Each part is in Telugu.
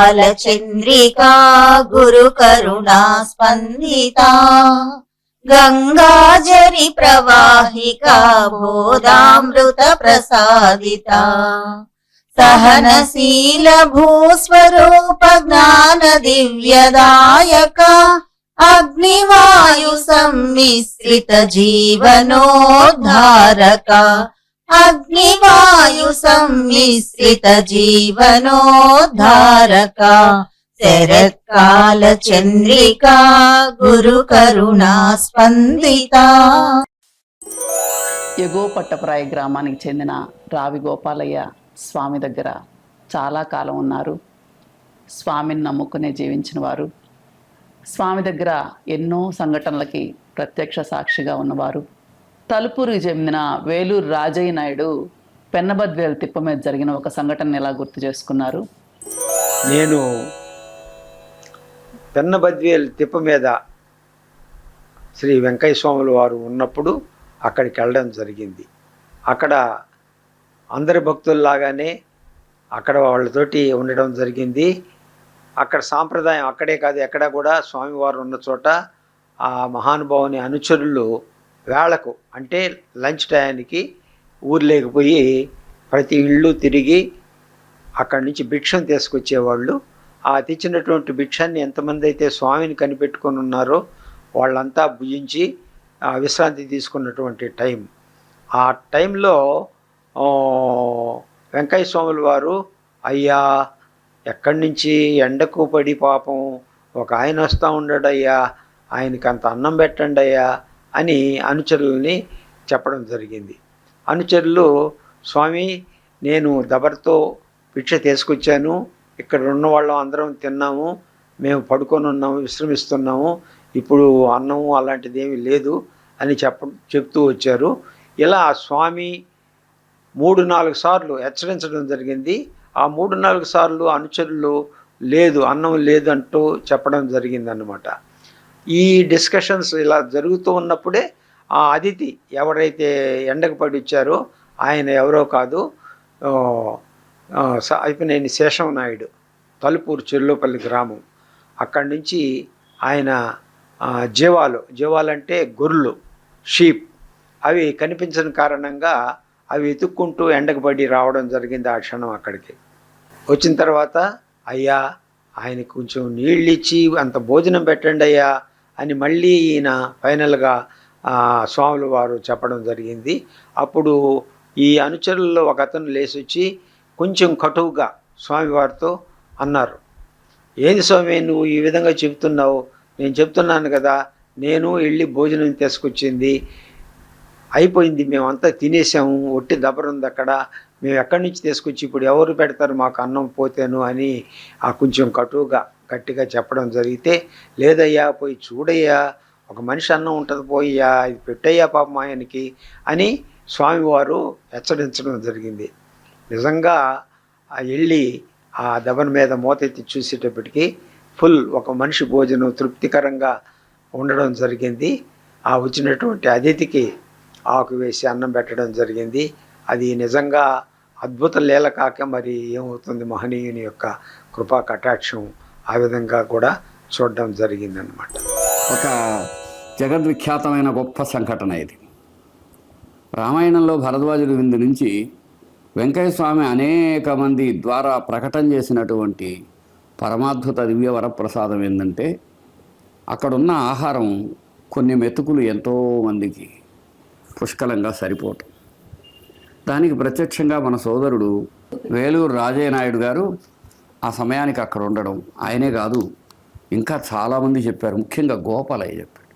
కాలచంద్రికా గురు కరుణా స్పందితా గంగాజరి ప్రవాహికా బోధామృత ప్రసాదితా సహనశీల భూస్వరూప జ్ఞాన దివ్యదాయక అగ్నివాయు సమ్మిశ్రిత జీవనోద్ధారక అగ్నివాయు సమ్మిశ్రిత జీవనోద్ధారక శరత్కాల చంద్రికా గురు కరుణా స్పందితా. ఎగువ పట్టప్రాయ గ్రామానికి చెందిన రావి గోపాలయ్య స్వామి దగ్గర చాలా కాలం ఉన్నారు. స్వామిని నమ్ముకునే జీవించిన వారు, స్వామి దగ్గర ఎన్నో సంఘటనలకి ప్రత్యక్ష సాక్షిగా ఉన్నవారు. తలుపూరుకి చెందిన వేలూరు రాజయ్య నాయుడు పెన్నబద్వేలు తిప్ప మీద జరిగిన ఒక సంఘటన ఎలా గుర్తు చేసుకున్నారు. నేను పెన్నబద్వేలు తిప్ప మీద శ్రీ వెంకయ్య స్వాముల వారు ఉన్నప్పుడు అక్కడికి వెళ్ళడం జరిగింది. అక్కడ అందరి భక్తుల్లాగానే అక్కడ వాళ్ళతోటి ఉండడం జరిగింది. అక్కడ సాంప్రదాయం అక్కడే కాదు, ఎక్కడ కూడా స్వామివారు ఉన్న చోట ఆ మహానుభావుని అనుచరులు వేళకు అంటే లంచ్ టయానికి ఊర్లేకపోయి ప్రతి ఇళ్ళు తిరిగి అక్కడి నుంచి భిక్షం తీసుకొచ్చేవాళ్ళు. ఆ తెచ్చినటువంటి భిక్షాన్ని ఎంతమంది అయితే స్వామిని కనిపెట్టుకొని ఉన్నారో వాళ్ళంతా భుజించి విశ్రాంతి తీసుకున్నటువంటి టైం. ఆ టైంలో వెంకయ్య స్వాముల వారు, అయ్యా ఎక్కడి నుంచి ఎండకు పడి పాపం ఒక ఆయన వస్తూ ఉండడయ్యా, ఆయనకి అంత అన్నం పెట్టండి అయ్యా అని అనుచరుల్ని చెప్పడం జరిగింది. అనుచరులు, స్వామి నేను దబర్తో భిక్ష తీసుకొచ్చాను, ఇక్కడ ఉన్న వాళ్ళం అందరం తిన్నాము, మేము పడుకొని ఉన్నాము, విశ్రమిస్తున్నాము, ఇప్పుడు అన్నము అలాంటిది ఏమీ లేదు అని చెప్తూ వచ్చారు. ఇలా స్వామి 3-4 సార్లు హెచ్చరించడం జరిగింది. ఆ 3-4 సార్లు అనుచరులు లేదు, అన్నం లేదు అంటూ చెప్పడం జరిగిందన్నమాట. ఈ డిస్కషన్స్ ఇలా జరుగుతూ ఉన్నప్పుడే ఆ అతిథి ఎవరైతే ఎండకు పడి వచ్చారో ఆయన ఎవరో కాదు, అయిపోయినేని శేషం నాయుడు, తలుపూరు చెల్లుపల్లి గ్రామం. అక్కడి నుంచి ఆయన జీవాలంటే గొర్రెలు, షీప్, అవి కనిపించని కారణంగా అవి వెతుక్కుంటూ ఎండకు పడి రావడం జరిగింది. ఆ క్షణం అక్కడికి వచ్చిన తర్వాత, అయ్యా ఆయనకు కొంచెం నీళ్ళు ఇచ్చి అంత భోజనం పెట్టండి అయ్యా అని మళ్ళీ ఈయన ఫైనల్గా స్వాముల వారు చెప్పడం జరిగింది. అప్పుడు ఈ అనుచరుల్లో ఒక అతను లేచొచ్చి కొంచెం కటువుగా స్వామివారితో అన్నారు, ఏంది స్వామి నువ్వు ఈ విధంగా చెప్తున్నావు, నేను చెప్తున్నాను కదా, నేను వెళ్ళి భోజనం తీసుకొచ్చింది అయిపోయింది, మేమంతా తినేసాము, ఒట్టి దబరుంది అక్కడ, మేము ఎక్కడి నుంచి తీసుకొచ్చి ఇప్పుడు ఎవరు పెడతారు మాకు అన్నం పోతేను అని కొంచెం కటువుగా గట్టిగా చెప్పడం జరిగితే, లేదయ్యా పోయి చూడయ్యా, ఒక మనిషి అన్నం ఉంటుంది పోయ్యా, ఇది పెట్టయ్యా పాపం ఆయనకి అని స్వామివారు హెచ్చరించడం జరిగింది. నిజంగా వెళ్ళి ఆ దబన్ మీద మోతెత్తి చూసేటప్పటికి ఫుల్ ఒక మనిషి భోజనం తృప్తికరంగా ఉండడం జరిగింది. ఆ వచ్చినటువంటి అతిథికి ఆకు వేసి అన్నం పెట్టడం జరిగింది. అది నిజంగా అద్భుత లీల కాక మరి ఏమవుతుంది, మహనీయుని యొక్క కృపా కటాక్షం ఆ విధంగా కూడా చూడడం జరిగిందనమాట. ఒక జగద్విఖ్యాతమైన గొప్ప సంఘటన ఇది. రామాయణంలో భరద్వాజుడి విందు నుంచి వెంకయ్య స్వామి అనేక మంది ద్వారా ప్రకటన చేసినటువంటి పరమాద్భుత దివ్య వరప్రసాదం ఏంటంటే, అక్కడున్న ఆహారం కొన్ని మెతుకులు ఎంతోమందికి పుష్కలంగా సరిపోవటం. దానికి ప్రత్యక్షంగా మన సోదరుడు వేలూరు రాజయ్య నాయుడు గారు ఆ సమయానికి అక్కడ ఉండడం, ఆయనే కాదు ఇంకా చాలామంది చెప్పారు, ముఖ్యంగా గోపాలయ్య చెప్పాడు.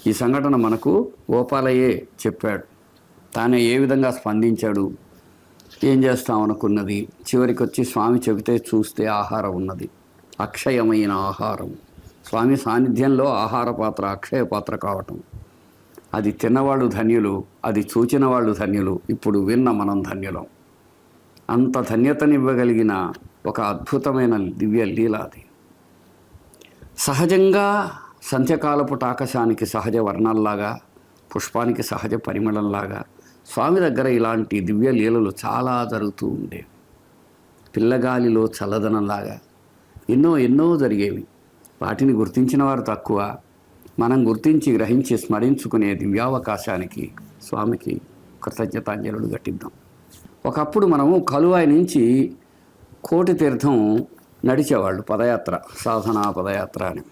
ఈ సంఘటన మనకు గోపాలయ్యే చెప్పాడు. తానే ఏ విధంగా స్పందించాడు, ఏం చేస్తామనుకున్నది, చివరికి వచ్చి స్వామి చెబితే చూస్తే ఆహారం ఉన్నది, అక్షయమైన ఆహారం. స్వామి సాన్నిధ్యంలో ఆహార పాత్ర అక్షయ పాత్ర కావటం, అది తిన్నవాళ్ళు ధన్యులు, అది చూచిన వాళ్ళు ధన్యులు, ఇప్పుడు విన్న మనం ధన్యులం. అంత ధన్యతనివ్వగలిగిన ఒక అద్భుతమైన దివ్య లీల అది. సహజంగా సంధ్యకాలపు ఆకాశానికి సహజ వర్ణాల్లాగా, పుష్పానికి సహజ పరిమళంలాగా స్వామి దగ్గర ఇలాంటి దివ్య లీలలు చాలా జరుగుతూ ఉండేవి. పిల్లగాలిలో చల్లదనంలాగా ఎన్నో ఎన్నో జరిగేవి. వాటిని గుర్తించిన వారు తక్కువ. మనం గుర్తించి గ్రహించి స్మరించుకునే దివ్యావకాశానికి స్వామికి కృతజ్ఞతాంజలులు ఘటిద్దాం. ఒకప్పుడు మనము కలువాయి నుంచి కోటి తీర్థం నడిచేవాళ్ళు, పదయాత్ర, సాధనా పదయాత్ర అని.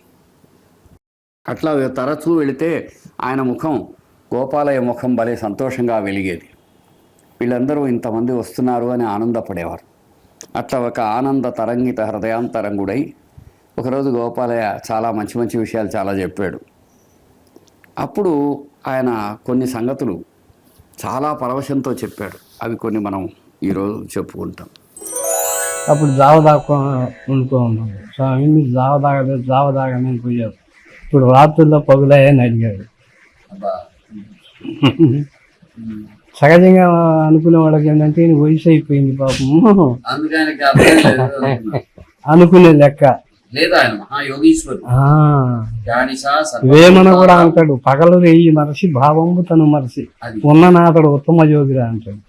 అట్లా తరచూ వెళితే ఆయన ముఖం, గోపాలయ్య ముఖం భలే సంతోషంగా వెలిగేది. వీళ్ళందరూ ఇంతమంది వస్తున్నారు అని ఆనందపడేవారు. అట్లా ఒక ఆనంద తరంగిత హృదయాంతరంగుడై ఒకరోజు గోపాలయ్య చాలా మంచి మంచి విషయాలు చాలా చెప్పాడు. అప్పుడు ఆయన కొన్ని సంగతులు చాలా పరవశంతో చెప్పాడు. అవి కొన్ని మనం ఈరోజు చెప్పుకుంటాం. అప్పుడు జావ దాక్కు ఉంటూ ఉన్నాం. స్వామి మీరు జావ దాగని పోయారు. ఇప్పుడు రాత్రుల్లో పగులాయని అడిగాడు. సహజంగా అనుకునే వాళ్ళకి ఏంటంటే ఈయన వయసు అయిపోయింది పాపం అనుకునే లెక్క. వేమన కూడా అంటాడు, పగలు రేయి మరసి భావంబు తను మరసి ఉన్న అతడు ఉత్తమ యోగిరా అంటాడు.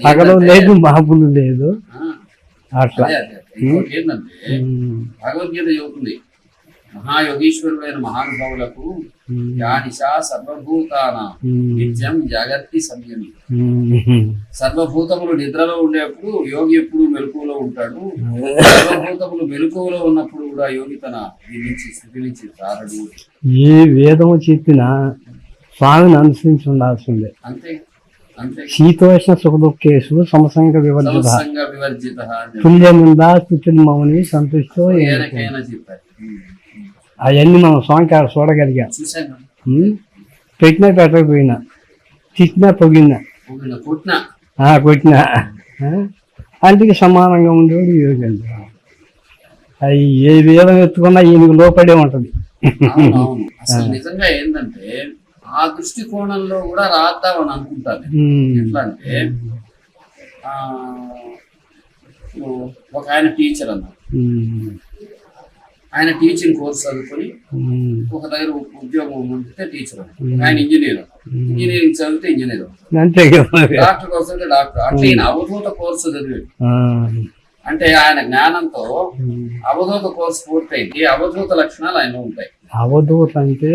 పగలు లేదు మాపులు లేదు అట్లా. భగవద్గీత చెబుతుంది, మహాయోగీశ్వరుడైన మహానుభావులకు యానిషా సర్వభూతానాం నిత్యం జాగర్తి సంయమి. సర్వభూతములు నిద్రలో ఉండేప్పుడు యోగి ఎప్పుడు మెలకువలో ఉంటాడు. సర్వభూతములు మెలకువలో ఉన్నప్పుడు కూడా యోగి తన స్థితి నుంచి తారడు. ఏ వేదము చెప్పినా స్వామిని అనుసరించి ఉండాల్సిందే. అంతే అంతే. శీతోష్ణ సుఖదుఃఖేషు సమసంగ వివర్జిత వివర్జిత తుల్యమిందా స్థితిని మౌని సంతుష్టో. ఏనకైనా చెప్పారు. అవన్నీ మనం స్వామికాడ చూడగలిగాం. చూసాను. పెట్టినా పెట్టకపోయినా, తిట్టినా పొగినా కొట్టినా అందుకే సమానంగా ఉండేవాడు యోగి. అవి ఏ వేదం ఎత్తుకున్నా ఈయనకు లోపడే ఉంటది. అసలు నిజంగా ఏంటంటే ఆ దృష్టికోణంలో కూడా రాద్దామని అనుకుంటాను. ఎట్లా అంటే ఒక ఆయన టీచర్ అన్నారు. ఆయన టీచింగ్ కోర్స్ చదువుకొని ఒక దగ్గర ఉద్యోగం ఉంటే టీచర్. ఆయన ఇంజనీరింగ్ చదివితే ఇంజనీర్, డాక్టర్ కోర్స్ అంటే డాక్టర్. అట్లా ఈయన అవధూత కోర్సు చదివాడు. అంటే ఆయన జ్ఞానంతో అవధూత కోర్సు పూర్తయింది. అవధూత లక్షణాలు ఆయన ఉంటాయి. అవధూత అంటే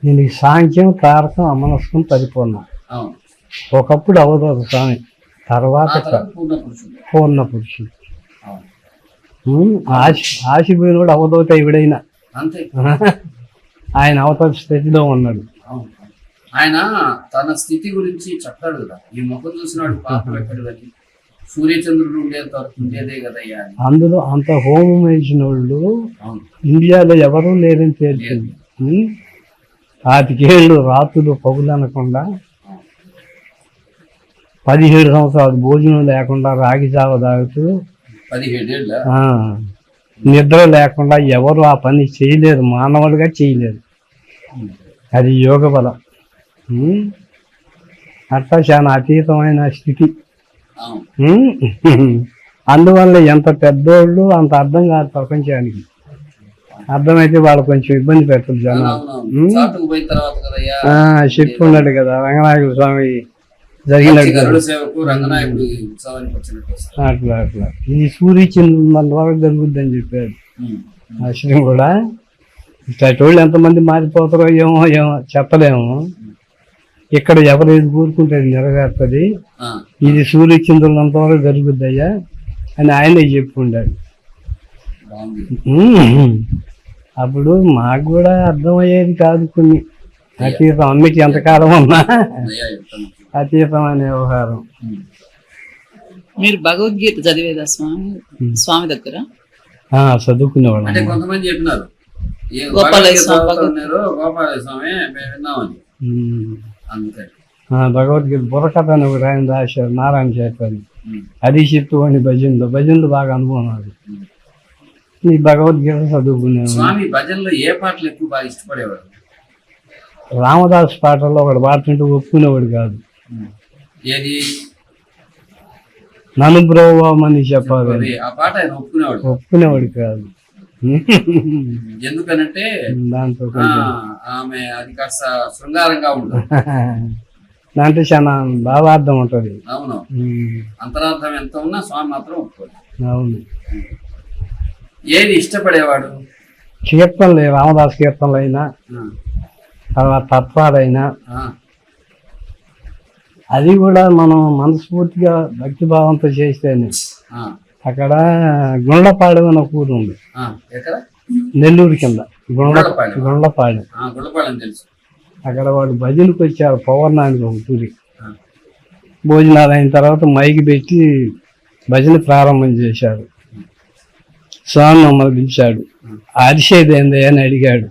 దీనికి సాంఖ్యం, తారకం, అమనస్కం, పరిపూర్ణం. ఒకప్పుడు అవధూత స్వామి, తర్వాత పూర్ణ పురుషుడు. ఆశపోయిన కూడా అవధూత ఎవడైనా ఆయన అవతల స్థితిలో ఉన్నాడు. ఆయన తన స్థితి గురించి చెప్తాడు కదా, ఈ ముఖం చూసినాడు పాపం ఎక్కడిదని, సూర్యచంద్రుడు ఉండేంత వరకు ఉండేదే కదయ్యా. అందులో అంత హోమం వేసిన వాళ్ళు ఇండియాలో ఎవరూ లేరని తేల్చింది. 5 రాత్రులు పగులు అనకుండా 17 సంవత్సరాలు భోజనం లేకుండా రాగి జావ తాగుతూ 17 నిద్ర లేకుండా ఎవరు ఆ పని చేయలేరు, మానవులుగా చేయలేరు. అది యోగ బలం. అట్లా చాలా అతీతమైన స్థితి. అందువల్ల ఎంత పెద్దోళ్ళు అంత అర్థం కాదు ప్రపంచానికి. అర్థమైతే వాళ్ళు కొంచెం ఇబ్బంది పెట్టదు జనాలు. చెప్పుకున్నాడు కదా రంగనాయకుడు స్వామి జరిగినట్టు. అట్లా అట్లా ఇది సూర్యచంద్రుల వరకు జరుగుద్దని చెప్పాడు అశ్విని కూడా. ఇట్లాంటి ఎంతమంది మారిపోతారో ఏమో చెప్పలేము. ఇక్కడ ఎవరేది కూరుకుంటే నెరవేరుతుంది. ఇది సూర్యచంద్రులంత వరకు జరుగుద్దయ్యా అని ఆయనే చెప్పుకుంటాడు. అప్పుడు మాకు కూడా అర్థమయ్యేది కాదు కొన్ని. అతీతం అమ్మకి ఎంతకాలం ఉన్నా అతీతం అనే వ్యవహారం. మీరు భగవద్గీత చదివేదా స్వామి దగ్గర? చదువుకునేవాడు. అంటే కొంతమంది చెప్పినారు గోపాలయ్య స్వామి విన్నామని. అందుకని భగవద్గీత బుర్రకథ అని ఒక ఆయన రాశారు, నారాయణ చేస్తారు. అది చెప్పుకోండి భజనలు బాగా అనుభవం. అది ఈ భగవద్గీత చదువుకునే స్వామి భజనలో ఏ పాటలు ఎక్కువ బాగా ఇష్టపడేవాడు? రామదాస్ పాటల్లో ఒకటి పాడుతుంటే ఒప్పుకునేవాడు కాదు. ఏది? నన్ను బ్రోవమని చెప్పాలి. ఆ పాట ఆయన ఒప్పుకునేవాడు కాదు. ఎందుకనంటే దాంతో ఆమె అది కాస్త శృంగారంగా ఉంటుంది. దాంట్లో చాలా భావార్థం ఉంటుంది. అవును, అంతరార్థం ఎంత ఉన్నా స్వామి మాత్రం ఒప్పుకోడు. అవును. ఏది ఇష్టపడేవాడు? కీర్తనలు, రామదాస్ కీర్తనలు అయినా, తర్వాత తత్వాలైనా, అది కూడా మనం మనస్ఫూర్తిగా భక్తిభావంతో చేస్తేనే. అక్కడ గుండ్లపాడు అని ఒక ఊరు ఉంది, నెల్లూరు కింద. గుండ్లపాడు తెలుసు. అక్కడ వాడు భజనకు వచ్చారు పౌర్ణానికి ఒక టూరి. భోజనాలు అయిన తర్వాత మైకి పెట్టి భజన ప్రారంభం చేశాడు. స్వామి మమ్మల్ని పిలిచాడు. అరిసేది ఏంది అని అడిగాడు.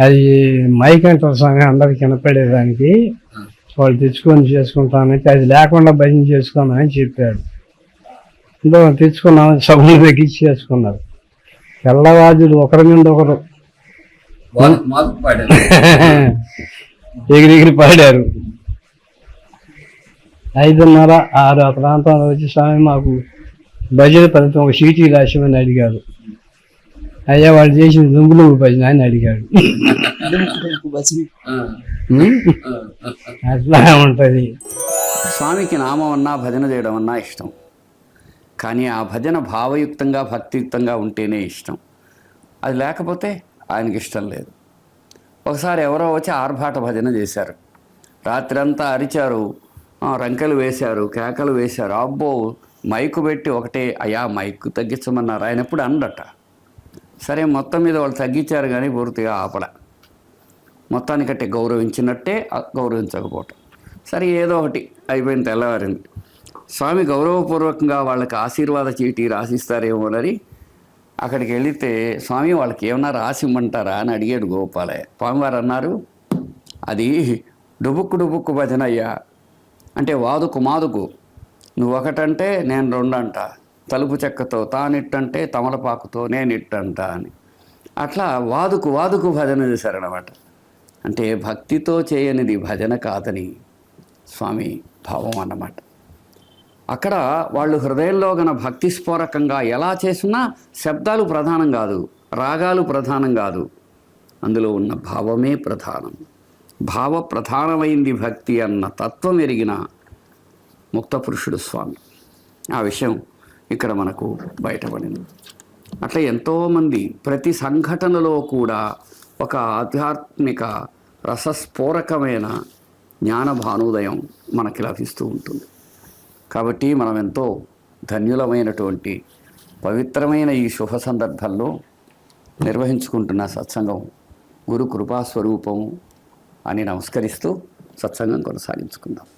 అది మైక్ అంటారు స్వామి, అందరికి వినపడేదానికి. వాళ్ళు తెచ్చుకొని చేసుకుంటానంటే అది లేకుండా భజన చేసుకోమని చెప్పాడు. తెచ్చుకున్నామని సభలు తగ్గించి చేసుకున్నారు. తెల్లవాజులు ఒకరి మీద ఒకరు ఎగిరి పాడారు. 5:30, 6 ఆ ప్రాంతంలో వచ్చి స్వామి మాకు భజన ఫలితం ఒక సీటీ రాసిమని అడిగారు. అయ్యా వాళ్ళు చేసిన దుంగులు భజన అని అడిగాడు. అట్లా ఉంటుంది. స్వామికి నామం అన్నా భజన చేయడం అన్నా ఇష్టం. కానీ ఆ భజన భావయుక్తంగా భక్తియుక్తంగా ఉంటేనే ఇష్టం. అది లేకపోతే ఆయనకి ఇష్టం లేదు. ఒకసారి ఎవరో వచ్చి ఆర్భాట భజన చేశారు. రాత్రంతా అరిచారు, రంకెలు వేశారు, కేకలు వేశారు. అబ్బో మైకు పెట్టి ఒకటే, అయ్యా మైకు తగ్గించమన్నారు. ఆయన ఎప్పుడు అనడట. సరే మొత్తం మీద వాళ్ళు తగ్గించారు కానీ పూర్తిగా ఆపల. మొత్తానికంటే గౌరవించినట్టే గౌరవించకపోవటం. సరే ఏదో ఒకటి అయిపోయింది, తెల్లవారింది. స్వామి గౌరవపూర్వకంగా వాళ్ళకి ఆశీర్వాద చీటీ రాసిస్తారేమోనని అక్కడికి వెళితే, స్వామి వాళ్ళకి ఏమన్నా రాసిమ్మంటారా అని అడిగాడు గోపాలయ్య. స్వామివారు అన్నారు, అది డుబుక్కు డుబుక్కు భజన అయ్యా. అంటే వాదుకు మాదుకు, నువ్వు ఒకటంటే నేను 2 అంట, తలుపు చెక్కతో తానిట్టంటే తమలపాకుతో నేను ఇట్టంట అని. అట్లా వాదుకు వాదుకు భజన చేశారన్నమాట. అంటే భక్తితో చేయనిది భజన కాదని స్వామి భావం అన్నమాట. అక్కడ వాళ్ళు హృదయంలో గన భక్తి స్ఫోరకంగా ఎలా చేసినా శబ్దాలు ప్రధానం కాదు, రాగాలు ప్రధానం కాదు, అందులో ఉన్న భావమే ప్రధానం. భావ ప్రధానమైంది భక్తి అన్న తత్వం ఎరిగిన ముక్త పురుషుడు స్వామి. ఆ విషయం ఇక్కడ మనకు బయటపడింది. అట్లా ఎంతోమంది ప్రతి సంఘటనలో కూడా ఒక ఆధ్యాత్మిక రసస్ఫోరకమైన జ్ఞానభానోదయం మనకి లభిస్తూ ఉంటుంది. కాబట్టి మనం ఎంతో ధన్యులమైనటువంటి పవిత్రమైన ఈ శుభ సందర్భంలో నిర్వహించుకుంటున్న సత్సంగం గురు కృపాస్వరూపము అని నమస్కరిస్తూ సత్సంగం కొనసాగించుకుందాం.